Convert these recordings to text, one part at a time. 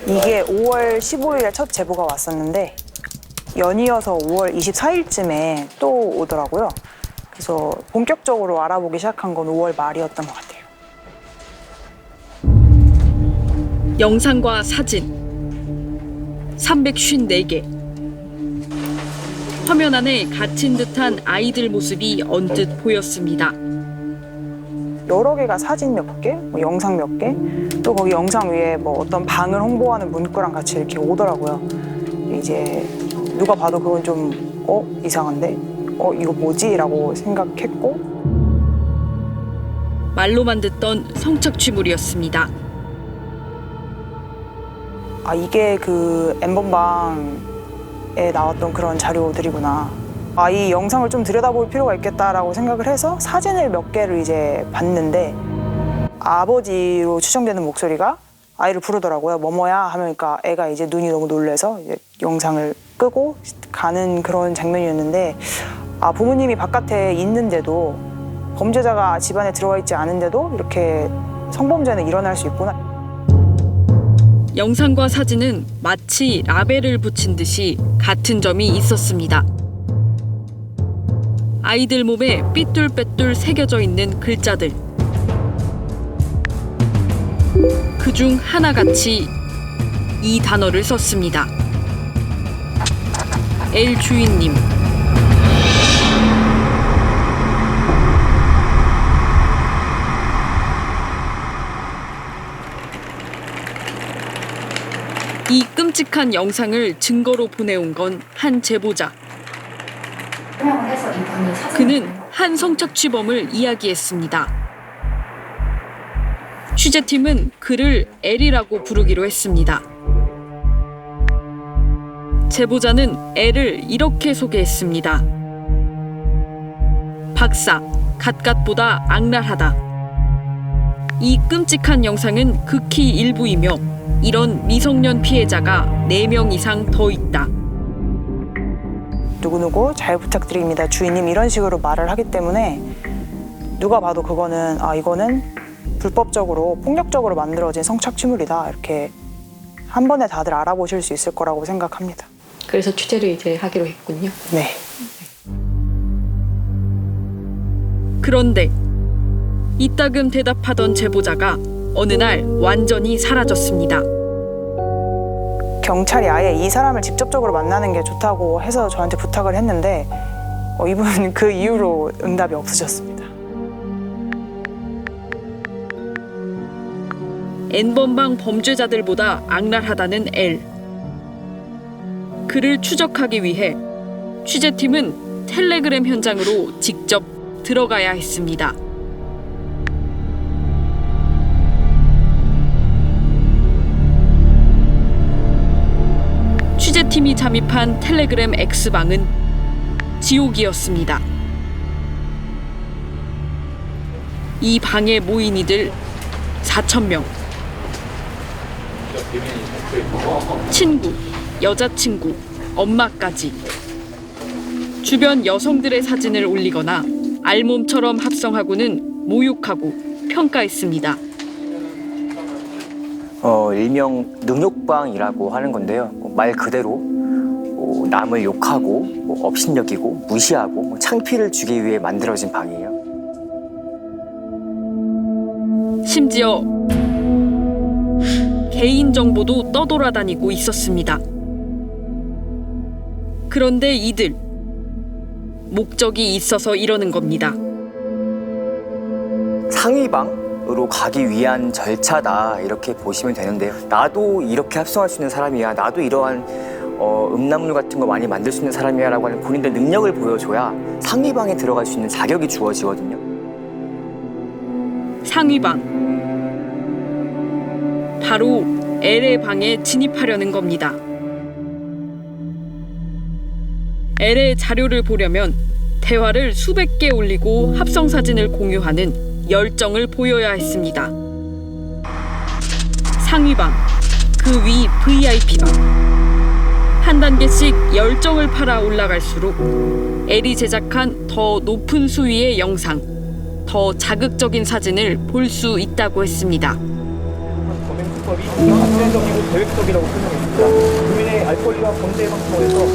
이게 5월 15일에 첫 제보가 왔었는데 연이어서 5월 24일쯤에 또 오더라고요. 그래서 본격적으로 알아보기 시작한 건 5월 말이었던 것 같아요. 영상과 사진 354개. 화면 안에 갇힌 듯한 아이들 모습이 언뜻 보였습니다. 여러 개가 사진 몇 개, 뭐 영상 몇 개, 또 거기 영상 위에 뭐 어떤 방을 홍보하는 문구랑 같이 이렇게 오더라고요. 이제 누가 봐도 그건 좀 이상한데? 이거 뭐지? 라고 생각했고. 말로만 듣던 성착취물이었습니다. 아, 이게 그 N번방에 나왔던 그런 자료들이구나. 아, 이 영상을 좀 들여다볼 필요가 있겠다라고 생각을 해서 사진을 몇 개를 이제 봤는데 아버지로 추정되는 목소리가 아이를 부르더라고요. 뭐뭐야 하면니까 애가 이제 눈이 너무 놀래서 이제 영상을 끄고 가는 그런 장면이었는데 아, 부모님이 바깥에 있는데도 범죄자가 집안에 들어와 있지 않은데도 이렇게 성범죄는 일어날 수 있구나. 영상과 사진은 마치 라벨을 붙인 듯이 같은 점이 있었습니다. 아이들 몸에 삐뚤빼뚤 새겨져 있는 글자들. 그중 하나같이 이 단어를 썼습니다. L 주인님. 이 끔찍한 영상을 증거로 보내온 건 한 제보자. 그는 한 성착취범을 이야기했습니다. 취재팀은 그를 L이라고 부르기로 했습니다. 제보자는 L을 이렇게 소개했습니다. 박사, 갓갓보다 악랄하다. 이 끔찍한 영상은 극히 일부이며 이런 미성년 피해자가 4명 이상 더 있다. 누구누구 잘 부탁드립니다. 주인님 이런 식으로 말을 하기 때문에 누가 봐도 그거는 이거는 불법적으로 폭력적으로 만들어진 성착취물이다. 이렇게 한 번에 다들 알아보실 수 있을 거라고 생각합니다. 그래서 취재를 이제 하기로 했군요. 네. 그런데 이따금 대답하던 제보자가 어느 날 완전히 사라졌습니다. 경찰이 아예 이 사람을 직접적으로 만나는 게 좋다고 해서 저한테 부탁을 했는데 이분은 그 이후로 응답이 없으셨습니다. N번방 범죄자들보다 악랄하다는 L. 그를 추적하기 위해 취재팀은 텔레그램 현장으로 직접 들어가야 했습니다. 취재팀이 잠입한 텔레그램 X방은 지옥이었습니다. 이 방에 모인 이들 4,000명. 친구, 여자친구, 엄마까지. 주변 여성들의 사진을 올리거나 알몸처럼 합성하고는 모욕하고 평가했습니다. 일명 능욕방이라고 하는 건데요. 말 그대로 남을 욕하고 업신여기고 무시하고 창피를 주기 위해 만들어진 방이에요. 심지어 개인정보도 떠돌아다니고 있었습니다. 그런데 이들 목적이 있어서 이러는 겁니다. 상위방으로 가기 위한 절차다 이렇게 보시면 되는데요. 나도 이렇게 합성할 수 있는 사람이야. 나도 이러한 음란물 같은 거 많이 만들 수 있는 사람이야 라고 하는 본인들 능력을 보여줘야 상위방에 들어갈 수 있는 자격이 주어지거든요. 상위방. 바로 L의 방에 진입하려는 겁니다. L의 자료를 보려면 대화를 수백 개 올리고 합성 사진을 공유하는 열정을 보여야 했습니다. 상위방, 그 위 VIP방. 한 단계씩 열정을 팔아 올라갈수록 L이 제작한 더 높은 수위의 영상, 더 자극적인 사진을 볼 수 있다고 했습니다. 법이 강제적이고 계획적이라고 설명했습니다. 국민의 알 권리와 범죄 방송에서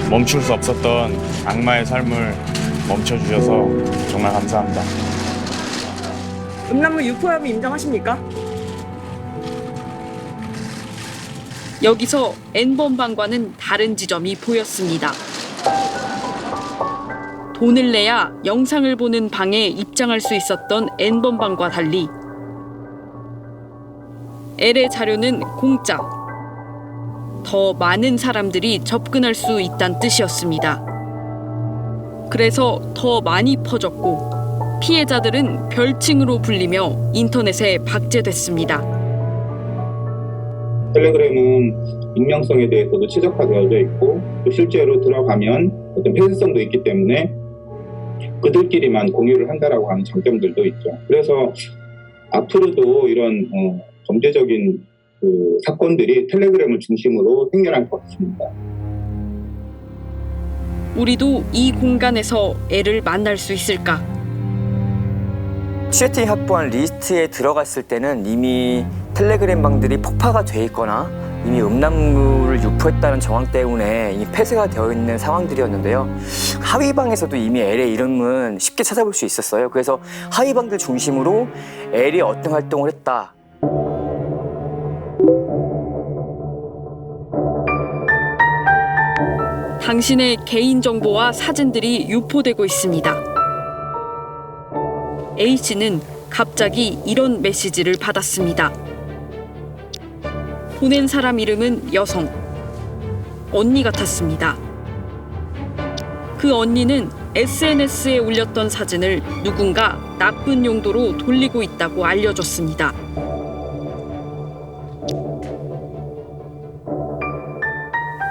멈출 수 없었던 악마의 삶을 멈춰주셔서 정말 감사합니다. 음란물 유포 혐의 인정하십니까? 여기서 N번방과는 다른 지점이 보였습니다. 돈을 내야 영상을 보는 방에 입장할 수 있었던 N번방과 달리 L의 자료는 공짜. 더 많은 사람들이 접근할 수 있다는 뜻이었습니다. 그래서 더 많이 퍼졌고 피해자들은 별칭으로 불리며 인터넷에 박제됐습니다. 텔레그램은 익명성에 대해서도 최적화되어져 있고 또 실제로 들어가면 어떤 폐쇄성도 있기 때문에 그들끼리만 공유를 한다라고 하는 장점들도 있죠. 그래서 앞으로도 이런 범죄적인 사건들이 텔레그램을 중심으로 생겨날 것 같습니다. 우리도 이 공간에서 애를 만날 수 있을까? 취재팀이 확보한 리스트에 들어갔을 때는 이미 텔레그램 방들이 폭파가 돼 있거나 이미 음란물을 유포했다는 정황 때문에 이미 폐쇄가 되어 있는 상황들이었는데요. 하위방에서도 이미 L의 이름은 쉽게 찾아볼 수 있었어요. 그래서 하위방들 중심으로 L이 어떤 활동을 했다. 당신의 개인정보와 사진들이 유포되고 있습니다. A씨는 갑자기 이런 메시지를 받았습니다. 보낸 사람 이름은 여성. 언니 같았습니다. 그 언니는 SNS에 올렸던 사진을 누군가 나쁜 용도로 돌리고 있다고 알려줬습니다.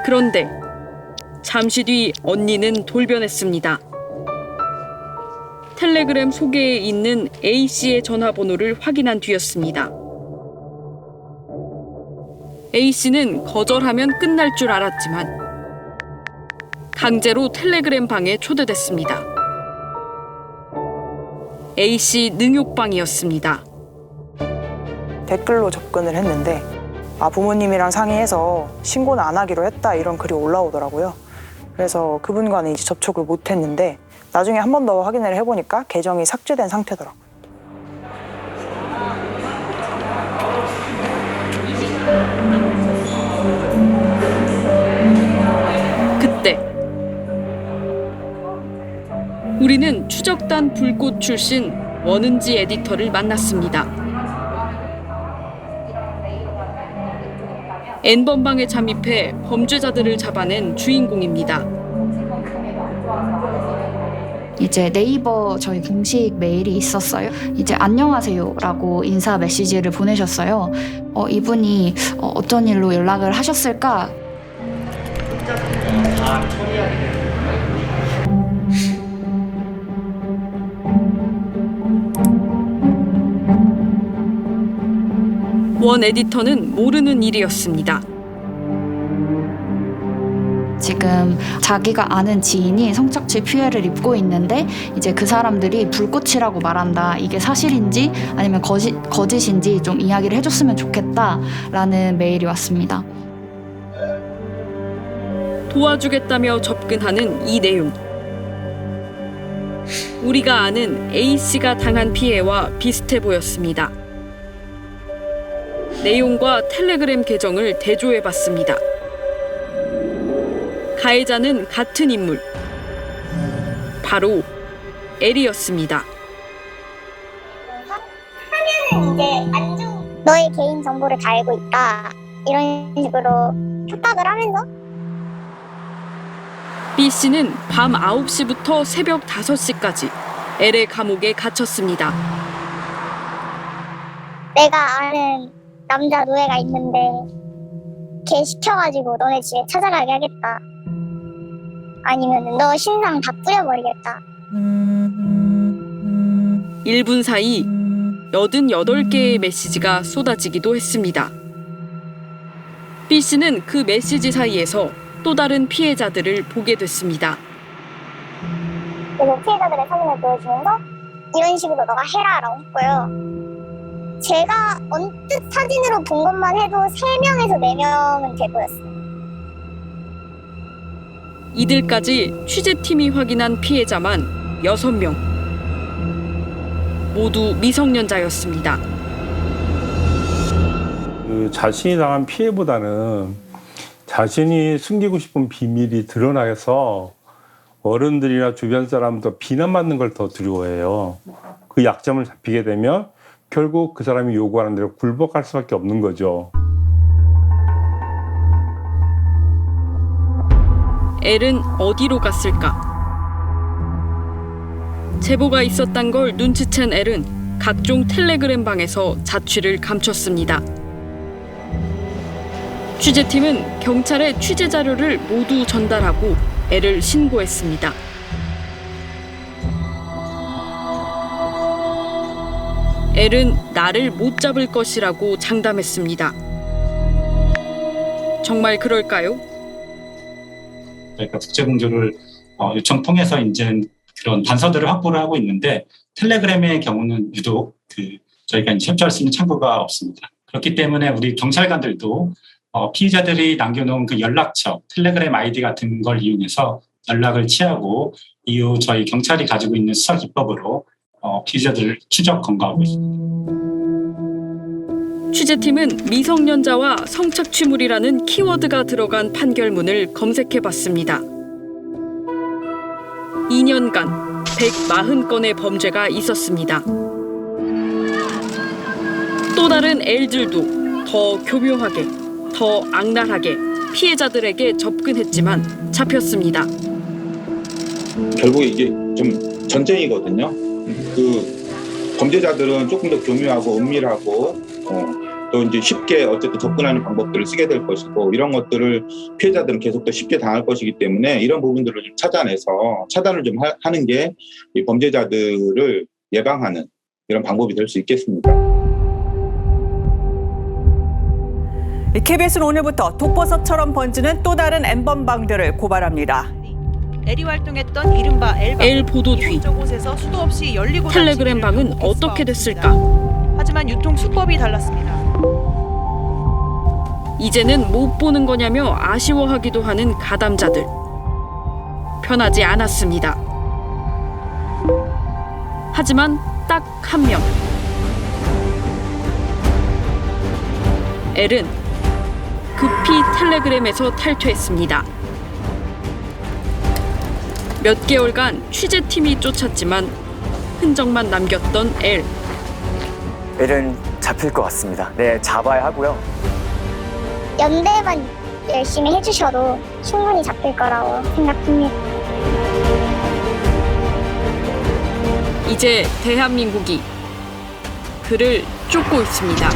그런데 잠시 뒤 언니는 돌변했습니다. 텔레그램 소개에 있는 A씨의 전화번호를 확인한 뒤였습니다. A씨는 거절하면 끝날 줄 알았지만 강제로 텔레그램 방에 초대됐습니다. A씨 능욕방이었습니다. 댓글로 접근을 했는데 부모님이랑 상의해서 신고는 안 하기로 했다 이런 글이 올라오더라고요. 그래서 그분과는 이제 접촉을 못 했는데 나중에 한 번 더 확인을 해보니까 계정이 삭제된 상태더라고요. 그때 우리는 추적단 불꽃 출신 원은지 에디터를 만났습니다. N번방에 잠입해 범죄자들을 잡아낸 주인공입니다. 이제 네이버 저희 공식 메일이 있었어요. 이제 안녕하세요라고 인사 메시지를 보내셨어요. 이분이 어떤 일로 연락을 하셨을까? 원 에디터는 모르는 일이었습니다. 지금 자기가 아는 지인이 성착취 피해를 입고 있는데 이제 그 사람들이 불꽃이라고 말한다. 이게 사실인지 아니면 거짓인지 좀 이야기를 해줬으면 좋겠다라는 메일이 왔습니다. 도와주겠다며 접근하는 이 내용. 우리가 아는 A씨가 당한 피해와 비슷해 보였습니다. 내용과 텔레그램 계정을 대조해봤습니다. 가해자는 같은 인물, 바로 L이었습니다. 하면은 이제 안 좋은 너의 개인 정보를 다 알고 있다 이런 식으로 협박을 하면서 B씨는 밤 9시부터 새벽 5시까지 L의 감옥에 갇혔습니다. 내가 아는 남자 노예가 있는데 걔 시켜가지고 너네 집에 찾아가게 하겠다. 아니면 너 신상 다 뿌려버리겠다. 1분 사이 88개의 메시지가 쏟아지기도 했습니다. B씨는 그 메시지 사이에서 또 다른 피해자들을 보게 됐습니다. 그래서 피해자들의 사진을 보여주면서 이런 식으로 너가 해라라고 했고요. 제가 언뜻 사진으로 본 것만 해도 3명에서 4명은 돼 보였어요. 이들까지 취재팀이 확인한 피해자만 6명. 모두 미성년자였습니다. 그 자신이 당한 피해보다는 자신이 숨기고 싶은 비밀이 드러나서 어른들이나 주변 사람도 비난받는 걸 더 두려워해요. 그 약점을 잡히게 되면 결국 그 사람이 요구하는 대로 굴복할 수밖에 없는 거죠. 엘은 어디로 갔을까? 제보가 있었단 걸 눈치챈 엘은 각종 텔레그램 방에서 자취를 감췄습니다. 취재팀은 경찰에 취재 자료를 모두 전달하고 엘을 신고했습니다. 엘은 나를 못 잡을 것이라고 장담했습니다. 정말 그럴까요? 저희가 국제공조를 요청 통해서 이제 그런 단서들을 확보를 하고 있는데 텔레그램의 경우는 유독 저희가 이제 협조할 수 있는 창구가 없습니다. 그렇기 때문에 우리 경찰관들도 피의자들이 남겨놓은 그 연락처, 텔레그램 아이디 같은 걸 이용해서 연락을 취하고 이후 저희 경찰이 가지고 있는 수사 기법으로 피의자들을 추적 검거하고 있습니다. 취재팀은 미성년자와 성착취물이라는 키워드가 들어간 판결문을 검색해봤습니다. 2년간 140건의 범죄가 있었습니다. 또 다른 엘들도 더 교묘하게, 더 악랄하게 피해자들에게 접근했지만 잡혔습니다. 결국에 이게 좀 전쟁이거든요. 그 범죄자들은 조금 더 교묘하고 은밀하고 또 이제 쉽게 어쨌든 접근하는 방법들을 쓰게 될 것이고 이런 것들을 피해자들은 계속 더 쉽게 당할 것이기 때문에 이런 부분들을 좀 찾아내서 차단을 좀 하는 게 이 범죄자들을 예방하는 이런 방법이 될 수 있겠습니다. KBS는 오늘부터 독버섯처럼 번지는 또 다른 N번방들을 고발합니다. 엘이 활동했던 이른바 엘 보도 뒤 곳에서 수도 없이 열리고 텔레그램 방은 어떻게 됐을까? 하지만 유통 수법이 달랐습니다. 이제는 못 보는 거냐며 아쉬워하기도 하는 가담자들. 편하지 않았습니다. 하지만 딱 한 명. 엘은 급히 텔레그램에서 탈퇴했습니다. 몇 개월간 취재팀이 쫓았지만 흔적만 남겼던 엘. 엘은 잡힐 것 같습니다. 네, 잡아야 하고요. 연대만 열심히 해주셔도 충분히 잡힐 거라고 생각합니다. 이제 대한민국이 그를 쫓고 있습니다.